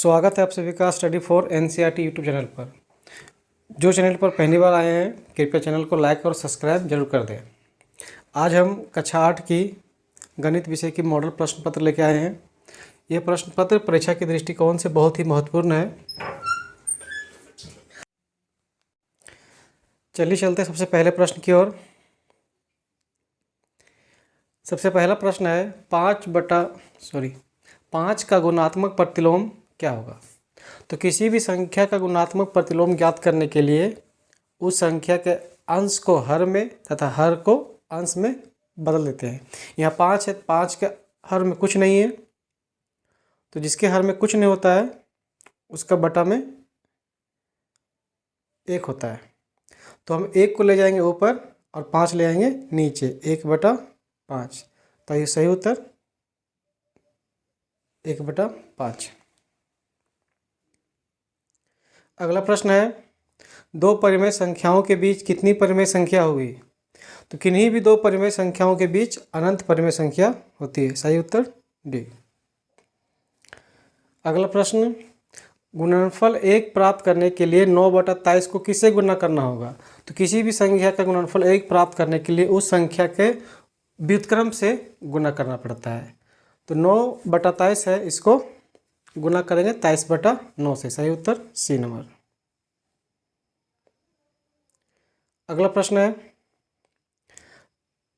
स्वागत है आप सभी का study for NCERT YouTube channel पर। जो चैनल पर पहली बार आए हैं कृपया चैनल को लाइक और सब्सक्राइब जरूर कर दें। आज हम कक्षा 8 की गणित विषय की मॉडल प्रश्न पत्र लेके आए हैं। यह प्रश्न पत्र परीक्षा के दृष्टिकोण से बहुत ही महत्वपूर्ण है। चलिए चलते सबसे पहले प्रश्न की ओर। सबसे पहला प्रश्न है 5 का गुणात्मक प्रतिलोम क्या होगा। तो किसी भी संख्या का गुणात्मक प्रतिलोम ज्ञात करने के लिए उस संख्या के अंश को हर में तथा हर को अंश में बदल देते हैं। यहाँ 5 है, 5 के हर में कुछ नहीं है, तो जिसके हर में कुछ नहीं होता है उसका बटा में 1 होता है। तो हम 1 को ले जाएंगे ऊपर और 5 ले आएंगे नीचे, 1/5। तो ये सही उत्तर 1/5। अगला प्रश्न है 2 परिमेय संख्याओं के बीच कितनी परिमेय संख्या होगी। तो किन्हीं भी 2 परिमेय संख्याओं के बीच अनंत परिमेय संख्या होती है। सही उत्तर डी। अगला प्रश्न गुणनफल 1 प्राप्त करने के लिए 9/23 को किससे गुणा करना होगा। तो किसी भी संख्या का गुणनफल 1 प्राप्त करने के लिए उस संख्या के व्युत्क्रम से गुणा करना पड़ता है। तो 9/23 है, इसको गुणा करेंगे 23/9 से। सही उत्तर सी नंबर। अगला प्रश्न है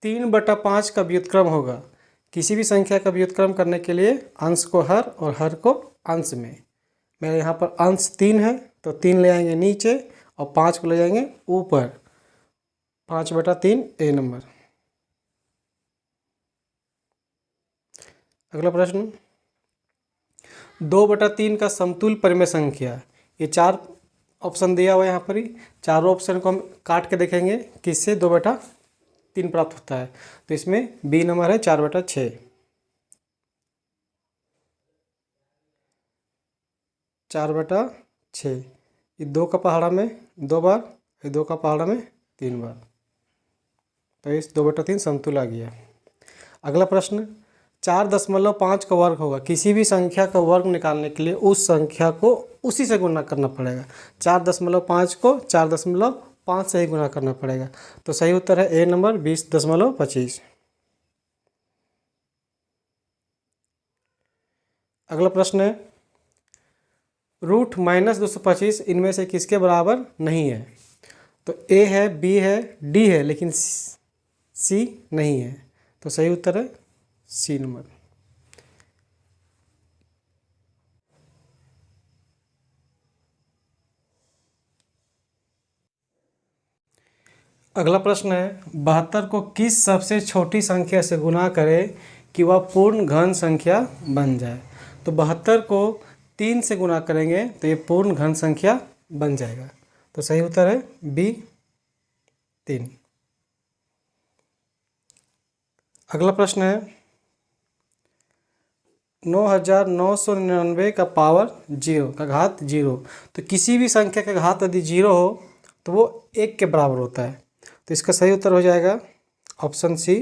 3/5 का व्युत्क्रम होगा। किसी भी संख्या का व्युत्क्रम करने के लिए अंश को हर और हर को अंश में। मेरे यहाँ पर अंश 3 है तो 3 ले आएंगे नीचे और 5 को ले जाएंगे ऊपर। 5/3 ए नंबर। अगला प्रश्न 2/3 का समतुल्य परिमेय संख्या। ये 4 ऑप्शन दिया हुआ है यहाँ पर ही। चारों ऑप्शन को हम काट के देखेंगे किससे 2/3 प्राप्त होता है। तो इसमें बी नंबर है 4/6। 4/6। ये 2 का पहाड़ा में 2 बार, ये 2 का पहाड़ा में 3 बार। तो इस 2/3 समतुल्य आ गया। अगला प्रश्न 4.5 का वर्ग होगा। किसी भी संख्या का वर्ग निकालने के लिए उस संख्या को उसी से गुणा करना पड़ेगा। 4.5 को 4.5 से ही गुणा करना पड़ेगा। तो सही उत्तर है ए नंबर 20.25। अगला प्रश्न है √-225 इनमें से किसके बराबर नहीं है। तो ए है, बी है, डी है, लेकिन सी नहीं है। तो सही उत्तर है सी नंबर। अगला प्रश्न है 72 को किस सबसे छोटी संख्या से गुणा करें कि वह पूर्ण घन संख्या बन जाए। तो 72 को 3 से गुणा करेंगे तो ये पूर्ण घन संख्या बन जाएगा। तो सही उत्तर है बी 3। अगला प्रश्न है 9999 का पावर 0 का घात 0। तो किसी भी संख्या का घात यदि 0 हो तो वो 1 के बराबर होता है। तो इसका सही उत्तर हो जाएगा ऑप्शन सी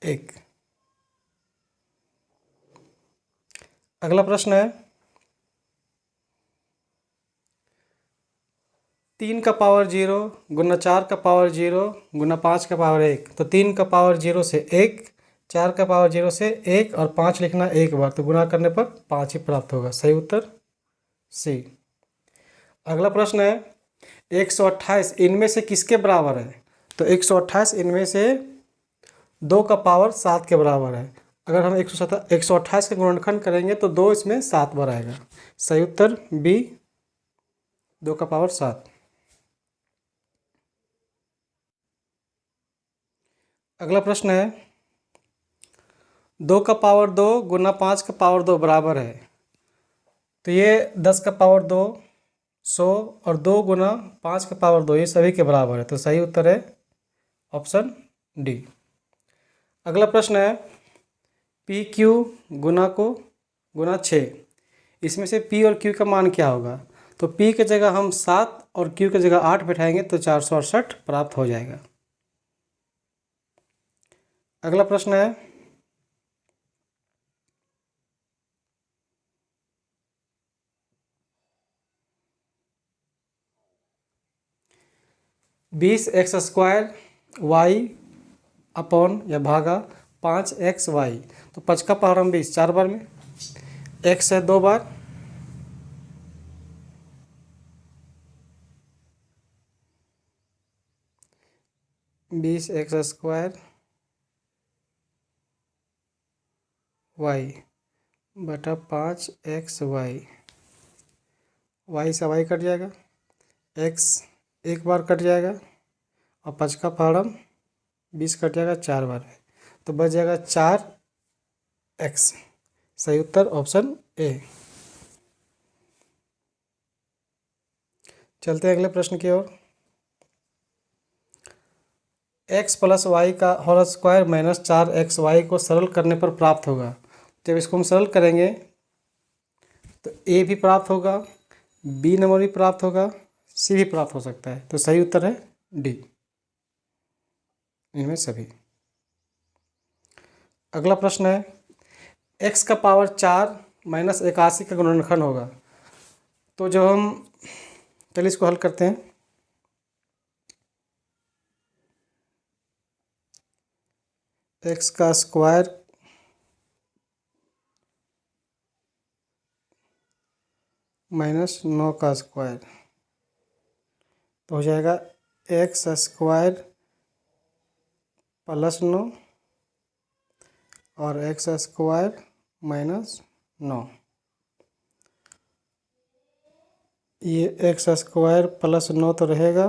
1। अगला प्रश्न है 3 का पावर 0 गुना 4 का पावर 0 गुना 5 का पावर 1। तो 3 का पावर 0 से 1, 4 का पावर 0 से 1 और 5 लिखना एक बार, तो गुना करने पर 5 ही प्राप्त होगा। सही उत्तर सी। अगला प्रश्न है 128 इनमें से किसके बराबर है। तो 128 इनमें से 2 का पावर 7 के बराबर है। अगर हम 128 का गुणनखंड करेंगे तो 2 इसमें 7 बार आएगा। सही उत्तर बी 2 का पावर 7। अगला प्रश्न है 2 का पावर 2 गुना 5 का पावर 2 बराबर है। तो ये 10 का पावर 2 100 और 2 गुना 5 का पावर 2 ये सभी के बराबर है। तो सही उत्तर है ऑप्शन डी। अगला प्रश्न है पी क्यू गुना 6। इसमें से पी और क्यू का मान क्या होगा। तो पी के जगह हम 7 और क्यू के जगह 8 बैठाएंगे तो 468 प्राप्त हो जाएगा। अगला प्रश्न है 20x² वाई अपॉन या भागा 5xy। तो 5 का पावर हम 20 4 बार में, x है 2 बार, बीस एक्स स्क्वायर वाई बटा 5xy। वाई से वाई कट जाएगा, x एक बार कट जाएगा और 5 का पावर 20 कट जाएगा 4 बार में, तो बच जाएगा 4x। सही उत्तर ऑप्शन ए। चलते हैं अगले प्रश्न की ओर। x प्लस वाई का होल स्क्वायर माइनस 4xy को सरल करने पर प्राप्त होगा। जब इसको हम सरल करेंगे तो a भी प्राप्त होगा, b नंबर भी प्राप्त होगा, c भी प्राप्त हो सकता है। तो सही उत्तर है डी, इनमें सभी। अगला प्रश्न है x का पावर 4 माइनस 81 का गुणनखंड होगा। तो जब हम चलिए इसको हल करते हैं। x का स्क्वायर माइनस 9 का स्क्वायर तो हो जाएगा x स्क्वायर प्लस 9 और x स्क्वायर माइनस 9। ये x स्क्वायर प्लस 9 तो रहेगा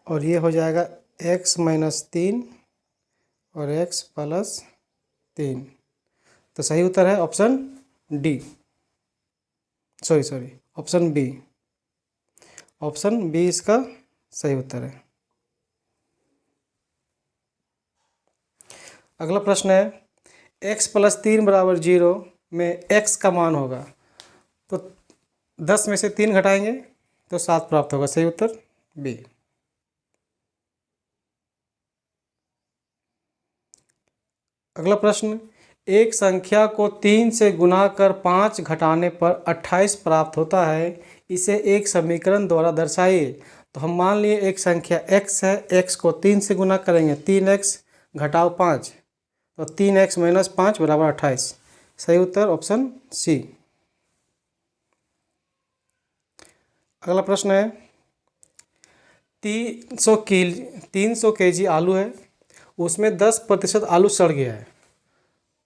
और ये हो जाएगा x माइनस 3 और x प्लस 3। तो सही उत्तर है option D, sorry option B. Option B इसका सही उत्तर है। अगला प्रश्न है x प्लस 3 बराबर 0 में x का मान होगा। तो 10 में से 3 घटाएंगे तो 7 प्राप्त होगा। सही उत्तर बी। अगला प्रश्न, एक संख्या को 3 से गुणा कर 5 घटाने पर 28 प्राप्त होता है, इसे एक समीकरण द्वारा दर्शाइए। तो हम मान लिए एक संख्या x है, x को 3 से गुणा करेंगे, 3x घटाओ 5 तो 3x माइनस 5 बराबर 28। सही उत्तर ऑप्शन सी। अगला प्रश्न है 300 kg आलू है, उसमें 10% आलू सड़ गया है,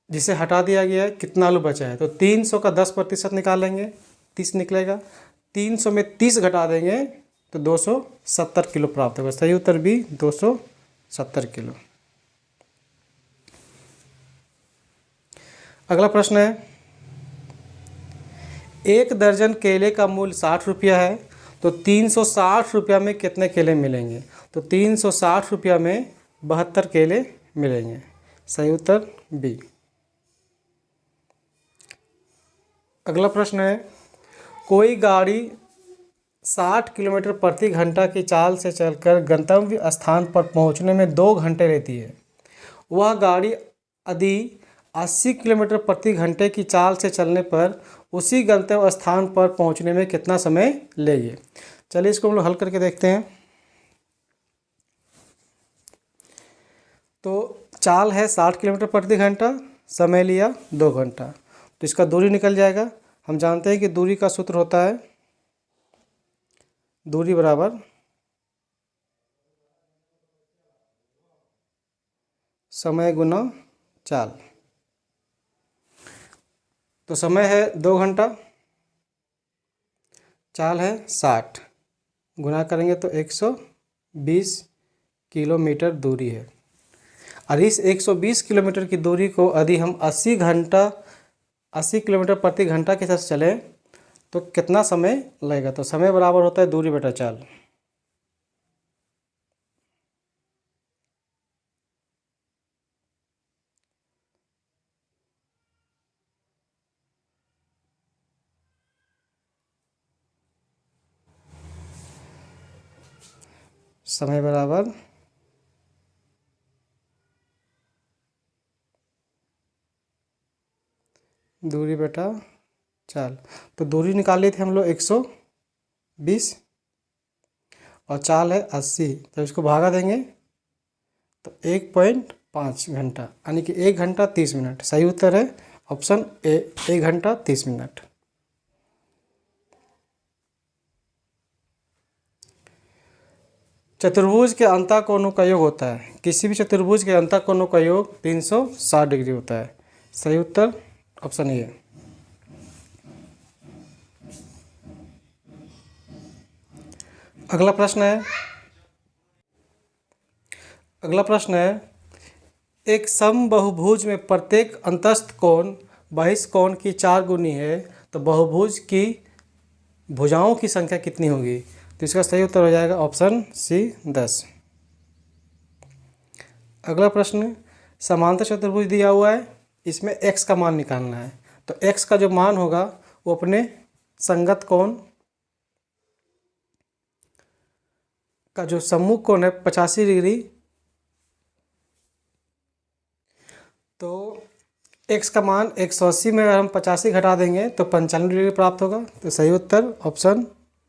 जिसे हटा दिया गया है। कितना आलू बचा है? तो 300 का 10% निकालेंगे, 30 निकलेगा। 300 में 30 घटा देंगे तो 270 किलो प्राप्त होगा। सही उत्तर बी 270 किलो। अगला प्रश्न है 1 दर्जन केले का मूल्य 60 रुपया है, तो 360 रुपया में कितने केले मिलेंगे? तो 360 रुपया में 72 केले मिलेंगे। सही उत्तर बी। अगला प्रश्न है कोई गाड़ी 60 किलोमीटर प्रति घंटा की चाल से चलकर गंतव्य स्थान पर पहुंचने में 2 घंटे लेती है। वह गाड़ी यदि 80 किलोमीटर प्रति घंटे की चाल से चलने पर उसी गंतव्य स्थान पर पहुंचने में कितना समय लेगी? चलिए इसको हम लोग हल करके देखते हैं। तो चाल है 60 किलोमीटर प्रति घंटा, समय लिया 2 घंटा, तो इसका दूरी निकल जाएगा। हम जानते हैं कि दूरी का सूत्र होता है दूरी बराबर समय गुना चाल। तो समय है 2 घंटा, चाल है 60, गुना करेंगे तो 120 किलोमीटर दूरी है। और इस 120 किलोमीटर की दूरी को यदि हम 80 किलोमीटर प्रति घंटा के साथ चलें तो कितना समय लगेगा? तो समय बराबर होता है दूरी बटा चाल। समय बराबर दूरी बटा चाल। तो दूरी निकाले थे हम लोग 120 और चाल है 80। तो इसको भागा देंगे तो 1.5 घंटा, यानी कि 1 घंटा 30 मिनट। सही उत्तर है ऑप्शन ए, 1 घंटा 30 मिनट। चतुर्भुज के अंतःकोणों का योग होता है, किसी भी चतुर्भुज के अंतःकोणों का योग 360 डिग्री होता है। सही उत्तर ऑप्शन ए। अगला प्रश्न है एक समबाहुभुज में प्रत्येक अंतस्थ कोण बहिष्ठ कोण की 4 गुनी है, तो बहुभुज की भुजाओं की संख्या कितनी होगी? तो इसका सही उत्तर हो जाएगा ऑप्शन सी 10। अगला प्रश्न, समांतर चतुर्भुज दिया हुआ है, इसमें x का मान निकालना है। तो x का जो मान होगा वो अपने संगत कोण का जो सम्मुख कोण है 85 डिग्री, तो x का मान 180 में अगर हम 85 घटा देंगे तो 95 डिग्री प्राप्त होगा। तो सही उत्तर ऑप्शन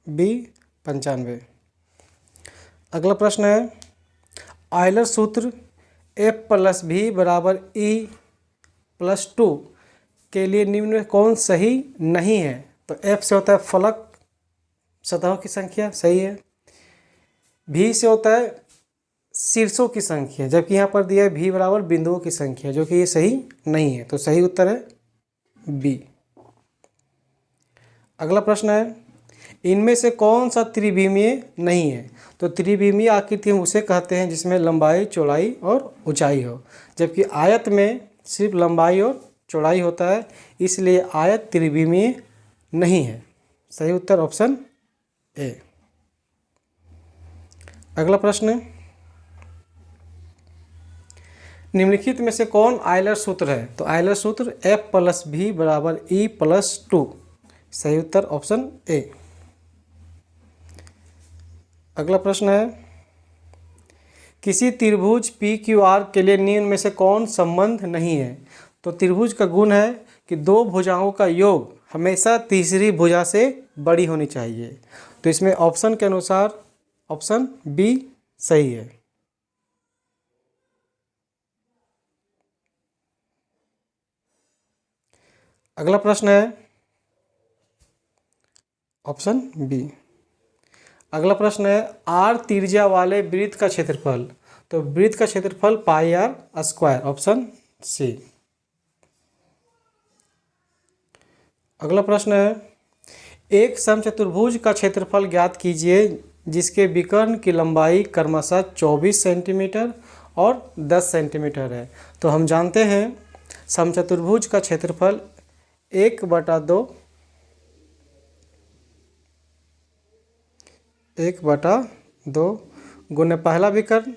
बी 95। अगला प्रश्न है आयलर सूत्र F + V = E + 2 के लिए निम्न में कौन सही नहीं है? तो F से होता है फलक सतहों की संख्या, सही है। V से होता है शीर्षों की संख्या, जबकि यहाँ पर दिया है V = बिंदुओं की संख्या, जो कि ये सही नहीं है। तो सही उत्तर है बी। अगला प्रश्न है इनमें से कौन सा त्रिविमीय नहीं है? तो त्रिविमीय आकृति हम उसे कहते हैं जिसमें लंबाई, चौड़ाई और ऊंचाई हो, जबकि आयत में सिर्फ लंबाई और चौड़ाई होता है, इसलिए आयत त्रिविमीय नहीं है। सही उत्तर ऑप्शन ए। अगला प्रश्न, निम्नलिखित में से कौन आयलर सूत्र है? तो आयलर सूत्र F + V = E + 2। सही उत्तर ऑप्शन ए। अगला प्रश्न है किसी त्रिभुज PQR के लिए निम्न में से कौन संबंध नहीं है? तो त्रिभुज का गुण है कि दो भुजाओं का योग हमेशा तीसरी भुजा से बड़ी होनी चाहिए। तो इसमें ऑप्शन के अनुसार ऑप्शन बी सही है। अगला प्रश्न है ऑप्शन बी। अगला प्रश्न है r त्रिज्या वाले वृत्त का क्षेत्रफल। तो वृत्त का क्षेत्रफल πr², ऑप्शन सी। अगला प्रश्न है एक समचतुर्भुज का क्षेत्रफल ज्ञात कीजिए जिसके विकर्ण की लंबाई क्रमशः 24 सेंटीमीटर और 10 सेंटीमीटर है। तो हम जानते हैं समचतुर्भुज का क्षेत्रफल 1/2 गुना पहला विकर्ण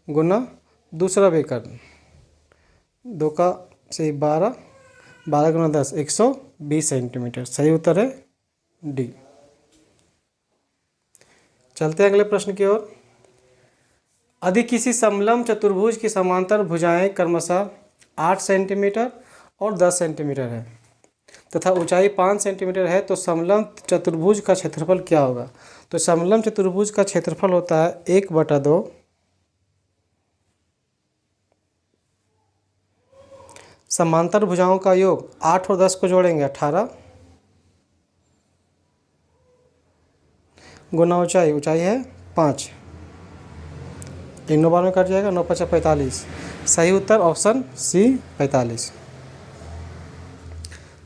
गुना दूसरा विकर्ण, 2 का से 12, 12 गुना 10, 120 सेंटीमीटर। सही उत्तर है डी। चलते हैं अगले प्रश्न की ओर। यदि किसी समलंब चतुर्भुज की समांतर भुजाएं क्रमशः 8 सेंटीमीटर और 10 सेंटीमीटर है तथा ऊंचाई 5 सेंटीमीटर है, तो समलंब चतुर्भुज का क्षेत्रफल क्या होगा? तो समलंब चतुर्भुज का क्षेत्रफल होता है 1/2 समांतर भुजाओं का योग, 8 और 10 को जोड़ेंगे 18 गुना ऊंचाई है 5, 9 बार में कट जाएगा, 9 × 5 = 45। सही उत्तर ऑप्शन सी 45।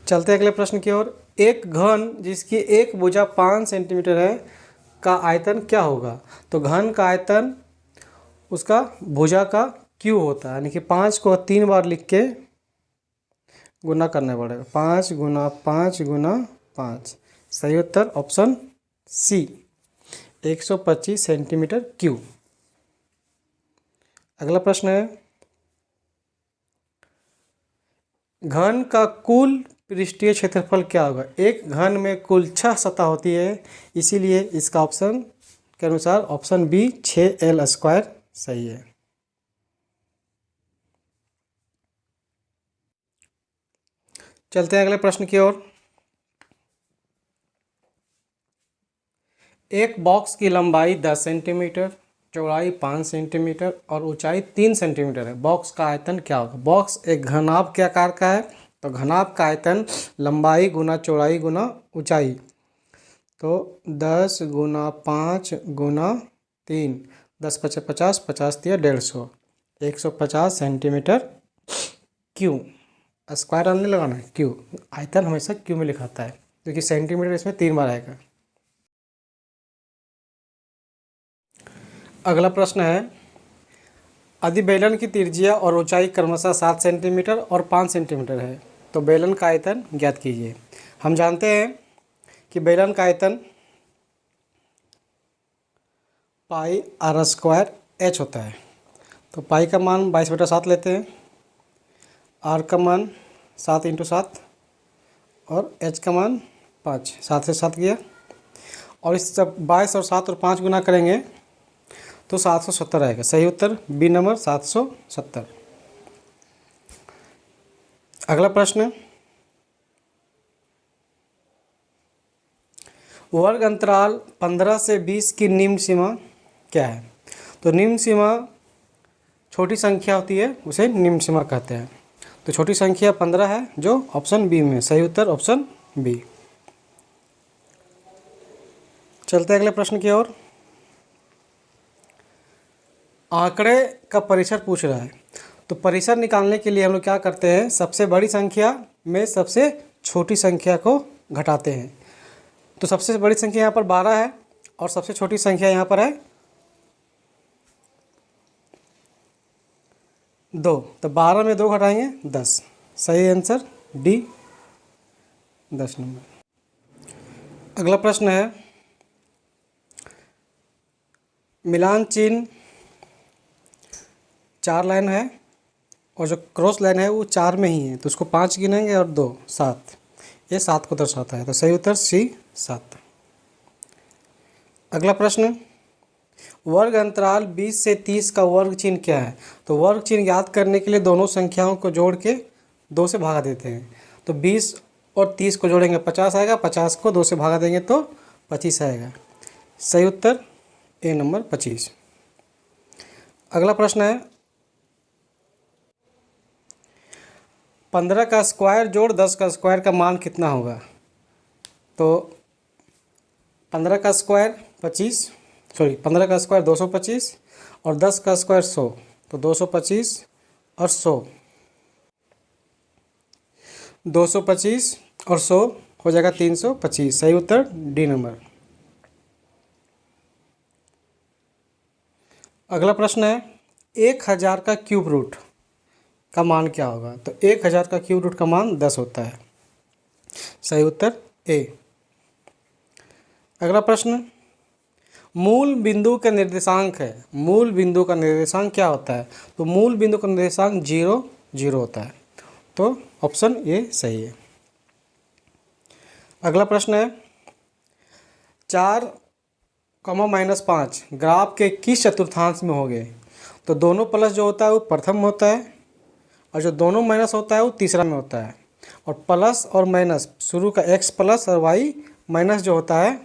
चलते अगले प्रश्न की ओर। एक घन जिसकी एक भुजा 5 सेंटीमीटर है का आयतन क्या होगा? तो घन का आयतन उसका भुजा का क्यू होता है, यानी कि 5 को 3 बार लिख के गुना करना पड़ेगा, 5 गुना 5 गुना 5। सही उत्तर ऑप्शन सी 125 सेंटीमीटर क्यूब। अगला प्रश्न है घन का कुल पृष्ठीय क्षेत्रफल क्या होगा? एक घन में कुल 6 सतह होती है, इसीलिए इसका ऑप्शन के अनुसार ऑप्शन बी 6l² सही है। चलते हैं अगले प्रश्न की ओर। एक बॉक्स की लंबाई 10 सेंटीमीटर, चौड़ाई 5 सेंटीमीटर और ऊंचाई 3 सेंटीमीटर है। बॉक्स का आयतन क्या होगा? बॉक्स एक घनाभ के आकार का है, तो घनाभ का आयतन लंबाई गुना चौड़ाई गुना ऊंचाई, तो 10 गुना 5 गुना 3, 10 पचे 50, 50 तिया 150, 150 सेंटीमीटर क्यू। स्क्वायर नहीं लगाना है, क्यू। आयतन हमेशा क्यू में लिखाता है क्योंकि सेंटीमीटर इसमें 3 बार आएगा। अगला प्रश्न है, यदि बेलन की त्रिज्या और ऊंचाई क्रमशः 7 सेंटीमीटर और 5 सेंटीमीटर है तो बेलन का आयतन ज्ञात कीजिए। हम जानते हैं कि बेलन का आयतन पाई आर स्क्वायर एच होता है। तो पाई का मान 22/7 लेते हैं, आर का मान 7 × 7 और एच का मान 5, 7 से 7 गया। और इस जब 22 और 7 और 5 गुना करेंगे तो 770 आएगा। सही उत्तर बी नंबर 770। अगला प्रश्न, वर्ग अंतराल 15 से 20 की निम्न सीमा क्या है? तो निम्न सीमा छोटी संख्या होती है, उसे निम्न सीमा कहते हैं। तो छोटी संख्या 15 है जो ऑप्शन बी में। सही उत्तर ऑप्शन बी। चलते हैं अगले प्रश्न की ओर। आंकड़े का परिसर पूछ रहा है, तो परिसर निकालने के लिए हम लोग क्या करते हैं? सबसे बड़ी संख्या में सबसे छोटी संख्या को घटाते हैं। तो सबसे बड़ी संख्या यहाँ पर 12 है और सबसे छोटी संख्या यहाँ पर है 2। तो 12 में 2 घटाएंगे 10। सही आंसर डी 10 नंबर। अगला प्रश्न है, मिलान चिन्ह 4 लाइन है और जो क्रॉस लाइन है वो 4 में ही है, तो उसको 5 गिनेंगे और 2 7, ये 7 को दर्शाता है। तो सही उत्तर सी 7। अगला प्रश्न, वर्ग अंतराल 20 से 30 का वर्ग चिन्ह क्या है? तो वर्ग चिन्ह याद करने के लिए दोनों संख्याओं को जोड़ के 2 से भागा देते हैं। तो 20 और 30 को जोड़ेंगे 50 आएगा, 50 को 2 से भागा देंगे तो 25 आएगा। सही उत्तर ए नंबर 25। अगला प्रश्न है, 15 का स्क्वायर जोड़ 10 का स्क्वायर का मान कितना होगा? तो 15 का स्क्वायर 15 का स्क्वायर 225 और 10 का स्क्वायर 100, तो 225 और 100, 225 और 100 हो जाएगा 325। सही उत्तर डी नंबर। अगला प्रश्न है, 1000 का क्यूब रूट का मान क्या होगा? तो 1000 का क्यूब रूट का मान 10 होता है। सही उत्तर ए। अगला प्रश्न, मूल बिंदु का निर्देशांक है। मूल बिंदु का निर्देशांक क्या होता है? तो मूल बिंदु का निर्देशांक 0 0 होता है। तो ऑप्शन ए सही है। अगला प्रश्न है, 4, -5 ग्राफ के किस चतुर्थांश में होंगे? तो दोनों प्लस जो होता है वो प्रथम में होता है और जो दोनों माइनस होता है वो तीसरा में होता है। और प्लस और माइनस शुरू का x प्लस और y माइनस जो होता है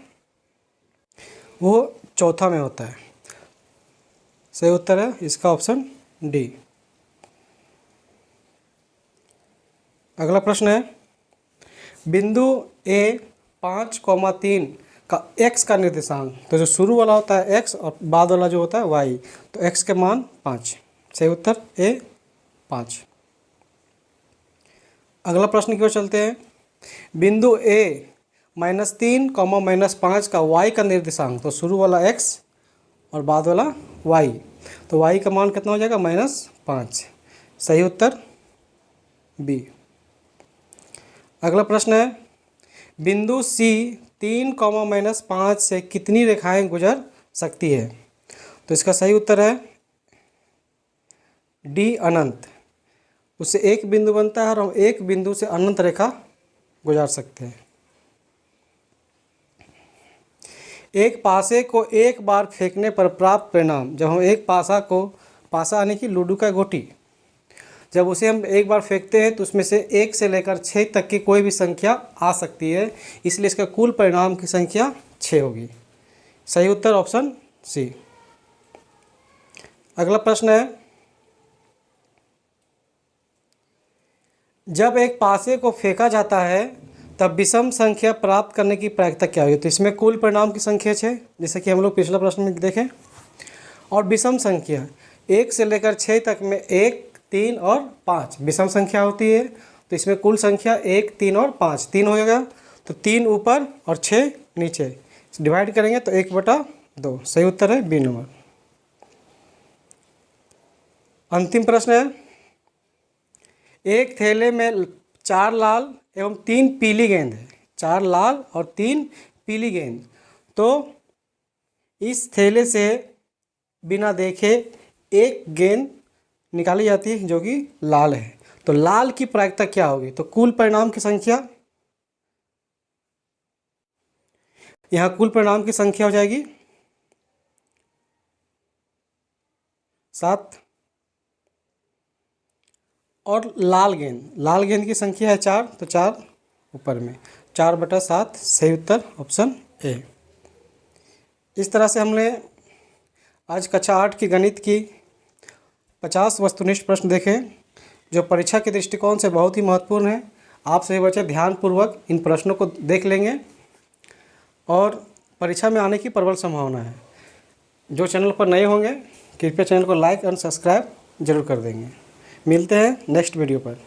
वो चौथा में होता है। सही उत्तर है इसका ऑप्शन डी। अगला प्रश्न है, बिंदु ए 5,3 का x का निर्देशांक, तो जो शुरू वाला होता है x और बाद वाला जो होता है y, तो x के मान 5। सही उत्तर ए 5। अगला प्रश्न की ओर चलते हैं, बिंदु a -3, -5 का y का निर्देशांक, तो शुरू वाला x और बाद वाला y, तो y का मान कितना हो जाएगा? -5। सही उत्तर बी। अगला प्रश्न है, बिंदु C 3, -5 से कितनी रेखाएं गुजर सकती है? तो इसका सही उत्तर है डी अनंत। उससे एक बिंदु बनता है और हम एक बिंदु से अनंत रेखा गुजार सकते हैं। एक पासे को एक बार फेंकने पर प्राप्त परिणाम, जब हम एक पासा यानी कि लूडो का गोटी, जब उसे हम एक बार फेंकते हैं तो उसमें से 1 से लेकर 6 तक की कोई भी संख्या आ सकती है, इसलिए इसका कुल परिणाम की संख्या 6 होगी। सही उत्तर ऑप्शन सी। अगला प्रश्न है, जब एक पासे को फेंका जाता है तब विषम संख्या प्राप्त करने की प्रायिकता क्या होगी? तो इसमें कुल परिणाम की संख्या 6, जैसे कि हम लोग पिछला प्रश्न में देखें, और विषम संख्या 1 से लेकर 6 तक में 1, 3 और 5 विषम संख्या होती है। तो इसमें कुल संख्या 1, 3 और 5, 3 हो जाएगा, तो 3 ऊपर और 6 नीचे, डिवाइड करेंगे तो 1/2। सही उत्तर है बी नंबर। अंतिम प्रश्न है, एक थैले में 4 लाल एवं 3 पीली गेंद है, 4 लाल और 3 पीली गेंद। तो इस थैले से बिना देखे एक गेंद निकाली जाती है जो कि लाल है। तो लाल की प्रायिकता क्या होगी? तो कुल परिणाम की संख्या, यहाँ कुल परिणाम की संख्या हो जाएगी 7, और लाल गेंद की संख्या है 4, तो 4 ऊपर में 4/7। सही उत्तर ऑप्शन ए। इस तरह से हमने आज कक्षा 8 की गणित की 50 वस्तुनिष्ठ प्रश्न देखे, जो परीक्षा के दृष्टिकोण से बहुत ही महत्वपूर्ण है। आप सभी बच्चे ध्यानपूर्वक इन प्रश्नों को देख लेंगे और परीक्षा में आने की प्रबल संभावना है। जो चैनल पर नए होंगे कृपया चैनल को लाइक और सब्सक्राइब जरूर कर देंगे। मिलते हैं नेक्स्ट वीडियो पर।